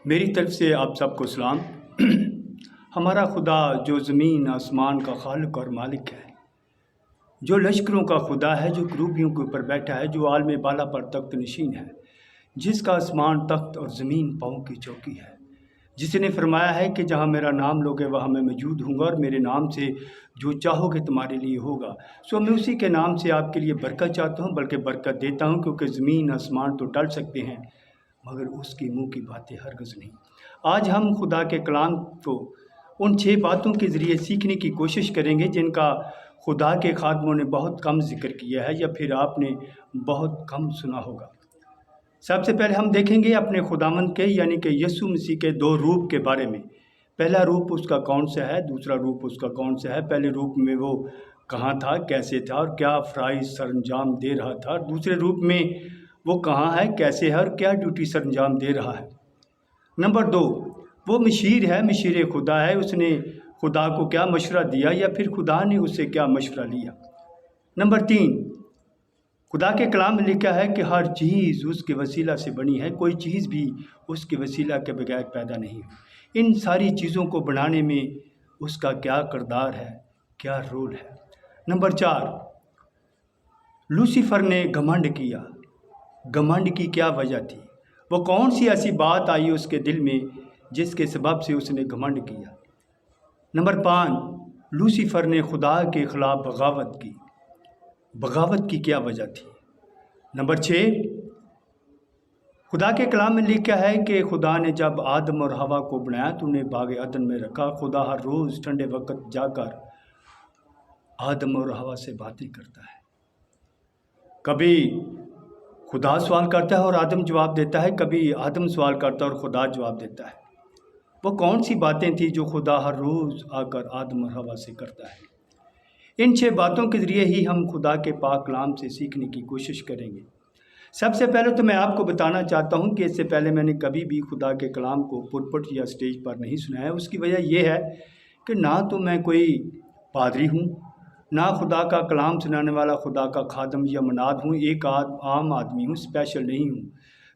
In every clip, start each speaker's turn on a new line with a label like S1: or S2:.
S1: मेरी तरफ से आप सबको सलाम। हमारा खुदा जो ज़मीन आसमान का खालिक और मालिक है, जो लश्करों का खुदा है, जो करूबियों के ऊपर बैठा है, जो आलम बाला पर तख्त नशीन है, जिसका आसमान तख्त और ज़मीन पाँव की चौकी है, जिसने फरमाया है कि जहाँ मेरा नाम लोगे वहाँ मैं मौजूद हूँगा और मेरे नाम से जो चाहोगे तुम्हारे लिए होगा। सो मैं उसी के नाम से आपके लिए बरकत चाहता हूँ, बल्कि बरकत देता हूँ, क्योंकि ज़मीन आसमान तो टल सकते हैं मगर उसके मुंह की बातें हरगिज़ नहीं। आज हम खुदा के कलाम को उन 6 बातों के ज़रिए सीखने की कोशिश करेंगे जिनका खुदा के खादमों ने बहुत कम जिक्र किया है या फिर आपने बहुत कम सुना होगा। सबसे पहले हम देखेंगे अपने खुदावंद के यानी कि यीशु मसीह के 2 रूप के बारे में। पहला रूप उसका कौन सा है, दूसरा रूप उसका कौन सा है। पहले रूप में वो कहाँ था, कैसे था और क्या फ़राइज़ सरंजाम दे रहा था। दूसरे रूप में वो कहाँ है, कैसे है और क्या ड्यूटी सरंजाम दे रहा है। नंबर 2, वो मशीर है, मशीर खुदा है। उसने खुदा को क्या मशवरा दिया या फिर खुदा ने उससे क्या मशवरा लिया। नंबर 3, खुदा के कलाम में लिखा है कि हर चीज़ उसके वसीला से बनी है, कोई चीज़ भी उसके वसीला के बगैर पैदा नहीं हुई। इन सारी चीज़ों को बनाने में उसका क्या किरदार है, क्या रोल है। नंबर 4, लूसीफर ने घमंड किया। घमंड की क्या वजह थी, वो कौन सी ऐसी बात आई उसके दिल में जिसके सबब से उसने घमंड किया। नंबर 5, लूसीफर ने खुदा के ख़िलाफ़ बगावत की। बगावत की क्या वजह थी। नंबर 6, खुदा के कलाम में लिखा है कि खुदा ने जब आदम और हवा को बनाया तो उन्हें बाग अदन में रखा। खुदा हर रोज़ ठंडे वक्त जाकर आदम और हवा से बातें करता है। कभी खुदा सवाल करता है और आदम जवाब देता है, कभी आदम सवाल करता है और खुदा जवाब देता है। वो कौन सी बातें थी जो खुदा हर रोज़ आकर आदम और हवा से करता है। इन 6 बातों के ज़रिए ही हम खुदा के पाक कलाम से सीखने की कोशिश करेंगे। सबसे पहले तो मैं आपको बताना चाहता हूँ कि इससे पहले मैंने कभी भी खुदा के कलाम को पुलपिट या स्टेज पर नहीं सुनाया। उसकी वजह यह है कि ना तो मैं कोई पादरी हूँ, ना खुदा का कलाम सुनाने वाला खुदा का खादम या मनाद हूँ। एक आम आदमी हूँ, स्पेशल नहीं हूँ।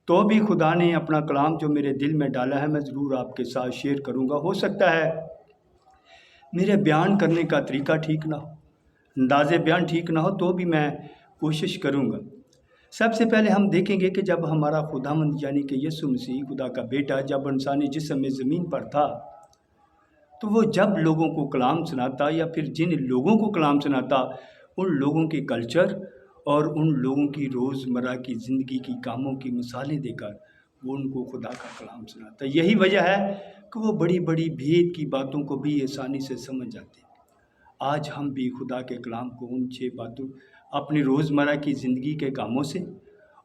S1: तो भी खुदा ने अपना कलाम जो मेरे दिल में डाला है मैं ज़रूर आपके साथ शेयर करूँगा। हो सकता है मेरे बयान करने का तरीका ठीक ना हो, अंदाज़े बयान ठीक ना हो, तो भी मैं कोशिश करूँगा। सबसे पहले हम देखेंगे कि जब हमारा खुदावंद यानी कि यीशु मसीह खुदा का बेटा जब इंसानी जिस्म में ज़मीन पर था, तो वो जब लोगों को कलाम सुनाता या फिर जिन लोगों को कलाम सुनाता उन लोगों के कल्चर और उन लोगों की रोज़मर्रा की ज़िंदगी की कामों की मिसालें देकर वो उनको खुदा का कलाम सुनाता। यही वजह है कि वो बड़ी बड़ी भेद की बातों को भी आसानी से समझ जाते। आज हम भी खुदा के कलाम को उन 6 बातों अपनी रोज़मर्रा की ज़िंदगी के कामों से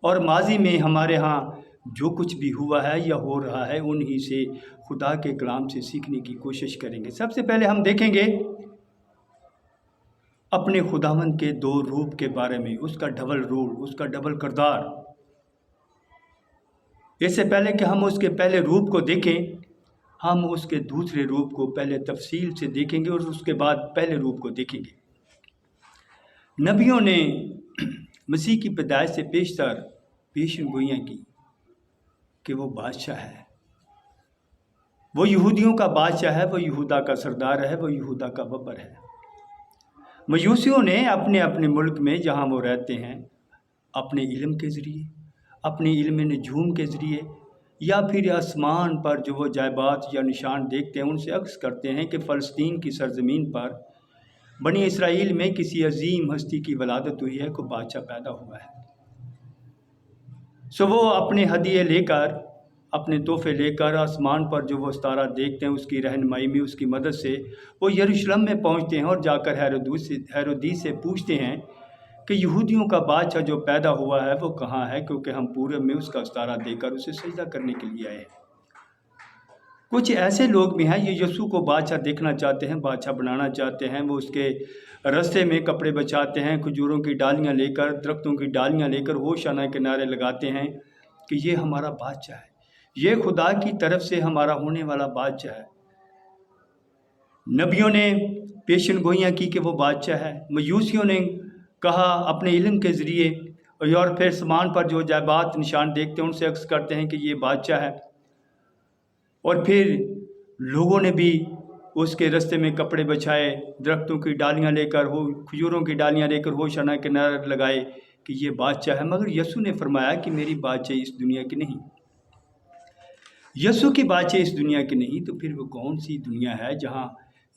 S1: और माजी में हमारे यहाँ जो कुछ भी हुआ है या हो रहा है उन्हीं से खुदा के कलाम से सीखने की कोशिश करेंगे। सबसे पहले हम देखेंगे अपने खुदावंद के 2 रूप के बारे में, उसका डबल रोल, उसका डबल किरदार। इससे पहले कि हम उसके पहले रूप को देखें, हम उसके दूसरे रूप को पहले तफसील से देखेंगे और उसके बाद पहले रूप को देखेंगे। नबियों ने मसीह की पैदाइश से पेशतर पेशगोइयाँ की कि वो बादशाह है, वो यहूदियों का बादशाह है, वो यहूदा का सरदार है, वो यहूदा का बबर है। मजूसियों ने अपने अपने मुल्क में जहाँ वो रहते हैं अपने इल्म के ज़रिए, अपने इल्म नजूम के ज़रिए या फिर आसमान पर जो वो जायबात या निशान देखते हैं उनसे अक्स करते हैं कि फ़लस्तीन की सरज़मीन पर बनी इसराइल में किसी अजीम हस्ती की वलादत हुई है, कोई बादशाह पैदा हुआ है। सो वो अपने हदिये लेकर, अपने तोहफे लेकर आसमान पर जो वो सितारा देखते हैं उसकी रहनुमाई में, उसकी मदद से वो यरूशलेम में पहुंचते हैं और जाकर हेरोदीस से पूछते हैं कि यहूदियों का बादशाह जो पैदा हुआ है वो कहाँ है, क्योंकि हम पूरे में उसका सितारा देकर उसे सजदा करने के लिए आए हैं। कुछ ऐसे लोग भी हैं ये यीशु को बादशाह देखना चाहते हैं, बादशाह बनाना चाहते हैं। वो उसके रास्ते में कपड़े बचाते हैं, खजूरों की डालियाँ लेकर, दरख्तों की डालियाँ लेकर होशाना के नारे लगाते हैं कि ये हमारा बादशाह है, ये खुदा की तरफ से हमारा होने वाला बादशाह है। नबियों ने पेशन गोइयाँ की कि वो बादशाह है। मयूसियों ने कहा अपने इल्म के ज़रिए, और फिर समान पर जो जायबात निशान देखते हैं उनसे अक्स करते हैं कि ये बादशाह है। और फिर लोगों ने भी उसके रास्ते में कपड़े बिछाए, दरख्तों की डालियां लेकर, हो खजूरों की डालियां लेकर होशाना के नारे लगाए कि ये बादशाह है। मगर यीशु ने फरमाया कि मेरी बादशाही इस दुनिया की नहीं। यीशु की बादशाही इस दुनिया की नहीं, तो फिर वो कौन सी दुनिया है जहाँ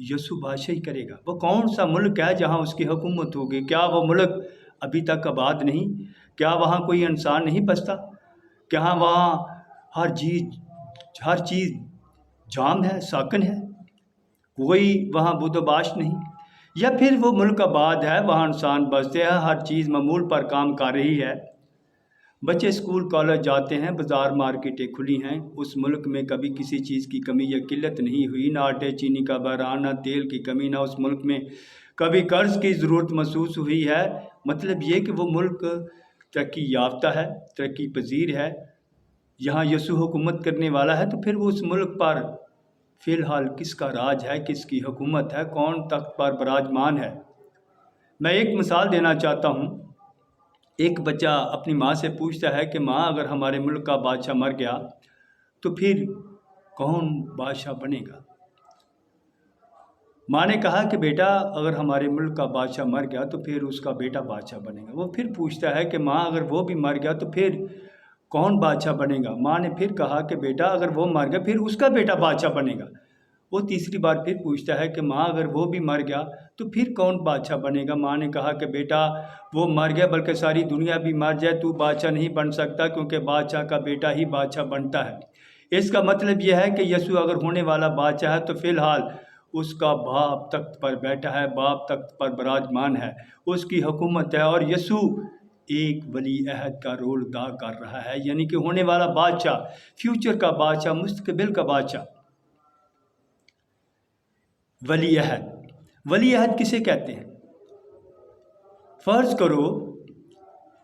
S1: यीशु बादशाही करेगा? वो कौन सा मुल्क है जहाँ उसकी हुकूमत होगी? क्या वो मुल्क अभी तक आबाद नहीं? क्या वहाँ कोई इंसान नहीं बसता? क्या वहाँ हर चीज़ जाम है, साकन है, कोई वहाँ बुदोबाश नहीं? या फिर वो मुल्क आबाद है, वहाँ इंसान बसते हैं, हर चीज़ मामूल पर काम कर रही है, बच्चे स्कूल कॉलेज जाते हैं, बाज़ार मार्केटें खुली हैं, उस मुल्क में कभी किसी चीज़ की कमी या किल्लत नहीं हुई, ना आटे चीनी का बहरान, ना तेल की कमी, ना उस मुल्क में कभी कर्ज़ की ज़रूरत महसूस हुई है। मतलब ये कि वो मुल्क तरक्की याफ्ता है, तरक्की पजीर है, यहाँ यीशु हुकूमत करने वाला है। तो फिर वो उस मुल्क पर फ़िलहाल किसका राज है, किसकी हुकूमत है, कौन तख्त पर विराजमान है? मैं एक मिसाल देना चाहता हूँ। एक बच्चा अपनी माँ से पूछता है कि माँ, अगर हमारे मुल्क का बादशाह मर गया तो फिर कौन बादशाह बनेगा? माँ ने कहा कि बेटा, अगर हमारे मुल्क का बादशाह मर गया तो फिर उसका बेटा बादशाह बनेगा। वो फिर पूछता है कि माँ, अगर वो भी मर गया तो फिर कौन बादशाह बनेगा? माँ ने फिर कहा कि बेटा, अगर वो मर गया फिर उसका बेटा बादशाह बनेगा। वो तीसरी बार फिर पूछता है कि माँ, अगर वो भी मर गया तो फिर कौन बादशाह बनेगा? माँ ने कहा कि बेटा, वो मर गया, बल्कि सारी दुनिया भी मर जाए, तू बादशाह नहीं बन सकता, क्योंकि बादशाह का बेटा ही बादशाह बनता है। इसका मतलब यह है कि यीशु अगर होने वाला बादशाह है तो फिलहाल उसका बाप तख्त पर बैठा है, बाप तख्त पर विराजमान है, उसकी हुकूमत है, और यीशु एक वली अहद का रोल अदा कर रहा है, यानी कि होने वाला बादशाह, फ्यूचर का बादशाह, मुस्तकबिल का बादशाह। वली अहद, वली अहद किसे कहते हैं? फ़र्ज़ करो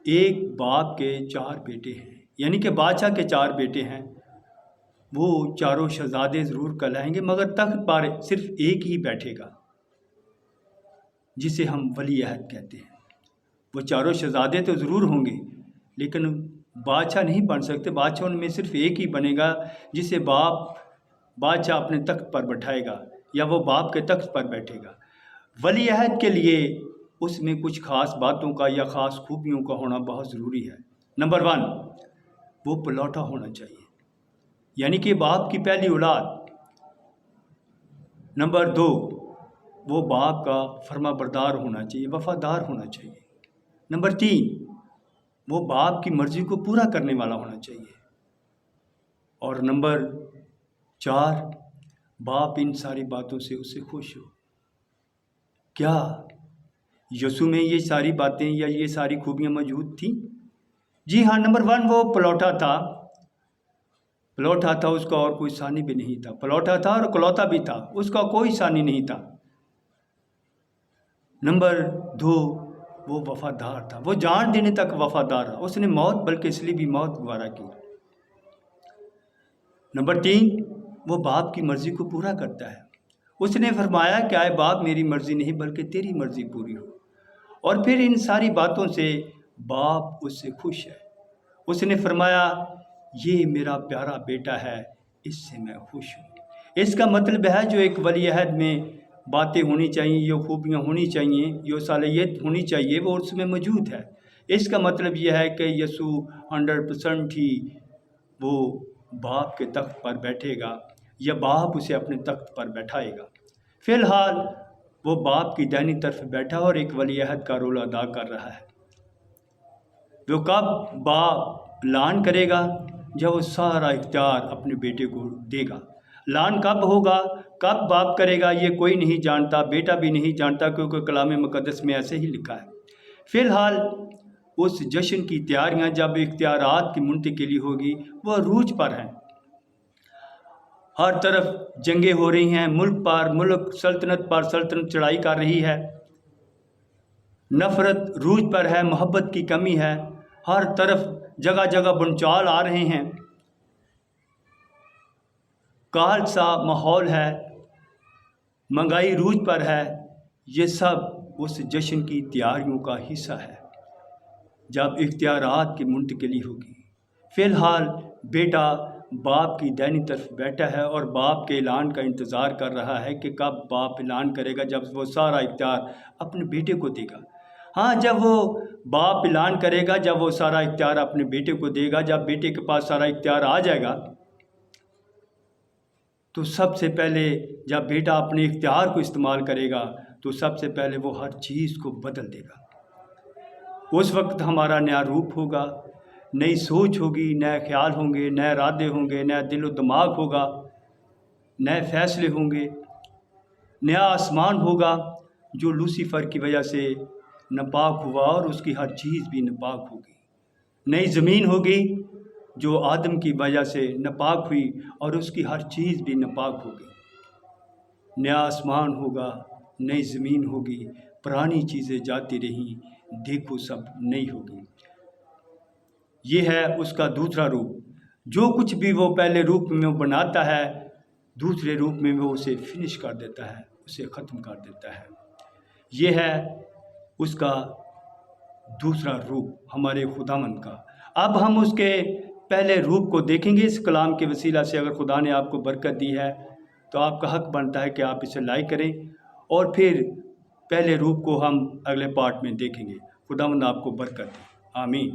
S1: एक बाप के 4 बेटे हैं, यानी कि बादशाह के 4 बेटे हैं। वो चारों शहजादे ज़रूर कहलाएंगे, मगर तख्त पर सिर्फ एक ही बैठेगा, जिसे हम वली अहद कहते हैं। वो चारों शहजादे तो ज़रूर होंगे, लेकिन बादशाह नहीं बन सकते। बादशाह उनमें सिर्फ एक ही बनेगा, जिसे बादशाह अपने तख्त पर बैठाएगा, या वो बाप के तख्त पर बैठेगा। वली अहद के लिए उसमें कुछ ख़ास बातों का या ख़ास खूबियों का होना बहुत ज़रूरी है। नंबर 1, वो पलौठा होना चाहिए, यानी कि बाप की पहली औलाद। नंबर 2, वो बाप का फर्माबरदार होना चाहिए, वफ़ादार होना चाहिए। नंबर 3, वो बाप की मर्ज़ी को पूरा करने वाला होना चाहिए। और नंबर 4, बाप इन सारी बातों से उससे खुश हो। क्या यीशु में ये सारी बातें या ये सारी खूबियाँ मौजूद थीं? जी हाँ। नंबर 1, वो पलौठा था। पलौठा था, उसका और कोई सानी भी नहीं था। पलौठा था और इकलौता भी था, उसका कोई सानी नहीं था। नंबर 2, वो वफ़ादार था, वो जान देने तक वफ़ादार रहा, उसने मौत, बल्कि इसलिए भी मौत गवारा की। नंबर 3, वो बाप की मर्ज़ी को पूरा करता है। उसने फरमाया कि आए बाप, मेरी मर्ज़ी नहीं बल्कि तेरी मर्ज़ी पूरी हो। और फिर इन सारी बातों से बाप उससे खुश है। उसने फरमाया, ये मेरा प्यारा बेटा है, इससे मैं खुश हूँ। इसका मतलब है, जो एक वली अहद में बातें होनी चाहिए, जो खूबियाँ होनी चाहिए, जो सालियत होनी चाहिए, वो उसमें मौजूद है। इसका मतलब यह है कि यीशु 100% ही वो बाप के तख्त पर बैठेगा, या बाप उसे अपने तख्त पर बैठाएगा। फ़िलहाल वो बाप की दाहिनी तरफ बैठा और एक वली अहद का रोल अदा कर रहा है। वो कब बाप ऐलान करेगा? जब वो सारा इख्तियार अपने बेटे को देगा। ऐलान कब होगा, कब बाप करेगा, ये कोई नहीं जानता, बेटा भी नहीं जानता, क्योंकि कलाम मुक़द्दस में ऐसे ही लिखा है। फ़िलहाल उस जश्न की तैयारियां, जब इख्तियारात की मुंतकिली होगी, वो अरूज पर हैं। हर तरफ जंगें हो रही हैं, मुल्क पर मुल्क, सल्तनत पर सल्तनत चढ़ाई कर रही है, नफ़रत रूज पर है, मोहब्बत की कमी है, हर तरफ जगह जगह भूचाल आ रहे हैं, काल सा माहौल है, महंगाई रूज पर है। ये सब उस जश्न की तैयारियों का हिस्सा है, जब इख्तियारात की मुंतकिली होगी। फ़िलहाल बेटा باپ کی دائنی طرف بیٹھا ہے اور باپ کے اعلان کا انتظار کر رہا ہے کہ کب باپ اعلان کرے گا، جب وہ سارا اختیار اپنے بیٹے کو دے گا۔ ہاں، جب وہ باپ اعلان کرے گا، جب وہ سارا اختیار اپنے بیٹے کو دے گا، جب بیٹے کے پاس سارا اختیار آ جائے گا، تو سب سے پہلے جب بیٹا اپنے اختیار کو استعمال کرے گا تو سب سے پہلے وہ ہر چیز کو بدل دے گا۔ اس وقت ہمارا نیا روپ ہوگا، نئی سوچ ہوگی، نئے خیال ہوں گے، نئے ارادے ہوں گے، نیا دل و دماغ ہوگا، نئے فیصلے ہوں گے، نیا آسمان ہوگا جو لوسیفر کی وجہ سے ناپاک ہوا اور اس کی ہر چیز بھی ناپاک ہوگی۔ نئی زمین ہوگی جو آدم کی وجہ سے ناپاک ہوئی اور اس کی ہر چیز بھی ناپاک ہوگی۔ نیا آسمان ہوگا، نئی زمین ہوگی، پرانی چیزیں جاتی رہیں، دیکھو سب نئی ہوگی۔ یہ ہے اس کا دوسرا روپ۔ جو کچھ بھی وہ پہلے روپ میں وہ بناتا ہے، دوسرے روپ میں وہ اسے فنش کر دیتا ہے، اسے ختم کر دیتا ہے۔ یہ ہے اس کا دوسرا روپ ہمارے خداوند کا۔ اب ہم اس کے پہلے روپ کو دیکھیں گے۔ اس کلام کے وسیلہ سے اگر خدا نے آپ کو برکت دی ہے تو آپ کا حق بنتا ہے کہ آپ اسے لائک کریں، اور پھر پہلے روپ کو ہم اگلے پارٹ میں دیکھیں گے۔ خداوند آپ کو برکت دے، آمین۔